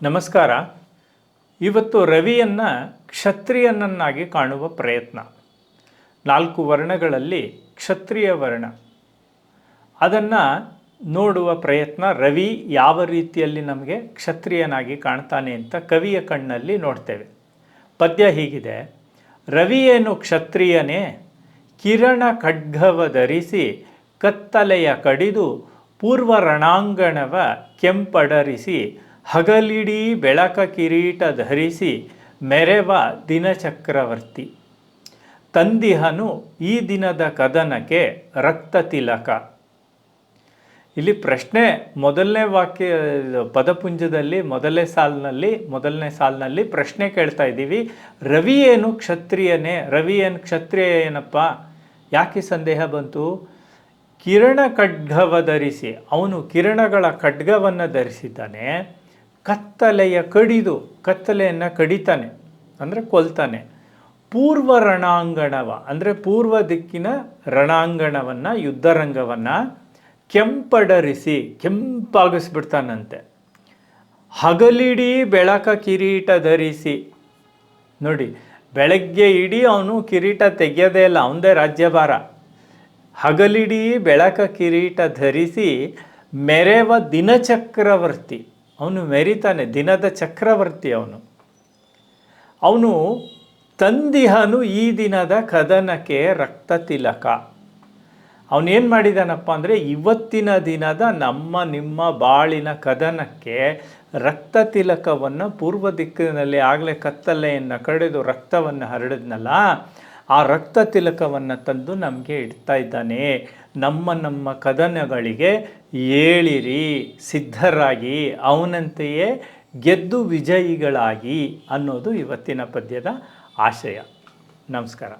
ನಮಸ್ಕಾರ. ಇವತ್ತು ರವಿಯನ್ನು ಕ್ಷತ್ರಿಯನನ್ನಾಗಿ ಕಾಣುವ ಪ್ರಯತ್ನ. 4 ವರ್ಣಗಳಲ್ಲಿ ಕ್ಷತ್ರಿಯ ವರ್ಣ ಅದನ್ನು ನೋಡುವ ಪ್ರಯತ್ನ. ರವಿ ಯಾವ ರೀತಿಯಲ್ಲಿ ನಮಗೆ ಕ್ಷತ್ರಿಯನಾಗಿ ಕಾಣ್ತಾನೆ ಅಂತ ಕವಿಯ ಕಣ್ಣಲ್ಲಿ ನೋಡ್ತೇವೆ. ಪದ್ಯ ಹೀಗಿದೆ: ರವಿಯೇನು ಕ್ಷತ್ರಿಯನೇ, ಕಿರಣ ಖಡ್ಗವ ಧರಿಸಿ ಕತ್ತಲೆಯ ಕಡಿದು ಪೂರ್ವ ರಣಾಂಗಣವ ಕೆಂಪಡರಿಸಿ ಹಗಲಿಡೀ ಬೆಳಕ ಕಿರೀಟ ಧರಿಸಿ ಮೆರೆವ ದಿನಚಕ್ರವರ್ತಿ. ತಂದಿಹನು ಈ ದಿನದ ಕದನಕ್ಕೆ ರಕ್ತ ತಿಲಕ. ಇಲ್ಲಿ ಪ್ರಶ್ನೆ ಮೊದಲನೇ ವಾಕ್ಯ ಪದಪುಂಜದಲ್ಲಿ ಮೊದಲನೇ ಸಾಲಿನಲ್ಲಿ ಪ್ರಶ್ನೆ ಕೇಳ್ತಾ ಇದ್ದೀವಿ. ರವಿ ಏನು ಕ್ಷತ್ರಿಯನೇ, ರವಿ ಏನು ಕ್ಷತ್ರಿಯ ಏನಪ್ಪ, ಯಾಕೆ ಸಂದೇಹ ಬಂತು? ಕಿರಣ ಖಡ್ಗವ ಧರಿಸಿ, ಅವನು ಕಿರಣಗಳ ಖಡ್ಗವನ್ನು ಧರಿಸಿದ್ದಾನೆ. ಕತ್ತಲೆಯ ಕಡಿದು, ಕತ್ತಲೆಯನ್ನು ಕಡಿತಾನೆ ಅಂದರೆ ಕೊಲ್ತಾನೆ. ಪೂರ್ವ ರಣಾಂಗಣವ ಅಂದರೆ ಪೂರ್ವ ದಿಕ್ಕಿನ ರಣಾಂಗಣವನ್ನು, ಯುದ್ಧರಂಗವನ್ನು ಕೆಂಪಡರಿಸಿ ಕೆಂಪಾಗಿಸ್ಬಿಡ್ತಾನಂತೆ. ಹಗಲಿಡೀ ಬೆಳಕ ಕಿರೀಟ ಧರಿಸಿ. ನೋಡಿ, ಬೆಳಗ್ಗೆ ಇಡೀ ಅವನು ಕಿರೀಟ ತೆಗೆಯೋದೇ ಇಲ್ಲ, ಅವನದೇ ರಾಜ್ಯಭಾರ. ಹಗಲಿಡೀ ಬೆಳಕ ಕಿರೀಟ ಧರಿಸಿ ಮೆರೆವ ದಿನಚಕ್ರವರ್ತಿ. ಅವನು ಮೆರಿತಾನೆ, ದಿನದ ಚಕ್ರವರ್ತಿ ಅವನು. ತಂದಿಹನು ಈ ದಿನದ ಕದನಕ್ಕೆ ರಕ್ತ ತಿಲಕ. ಅವನೇನು ಮಾಡಿದಾನಪ್ಪ ಅಂದರೆ, ಇವತ್ತಿನ ದಿನದ ನಿಮ್ಮ ಬಾಳಿನ ಕದನಕ್ಕೆ ರಕ್ತ ತಿಲಕವನ್ನು, ಪೂರ್ವ ದಿಕ್ಕಿನಲ್ಲಿ ಆಗಲೇ ಕತ್ತಲೆಯನ್ನು ಕಡಿದು ರಕ್ತವನ್ನು ಹರಡಿದ್ನಲ್ಲ, ಆ ರಕ್ತ ತಿಲಕವನ್ನು ತಂದು ನಮಗೆ ಇಡ್ತಾ ಇದ್ದಾನೆ. ನಮ್ಮ ಕದನಗಳಿಗೆ ಏಳಿರಿ, ಸಿದ್ಧರಾಗಿ, ಅವನಂತೆಯೇ ಗೆದ್ದು ವಿಜಯಿಗಳಾಗಿ ಅನ್ನೋದು ಇವತ್ತಿನ ಪದ್ಯದ ಆಶಯ. ನಮಸ್ಕಾರ.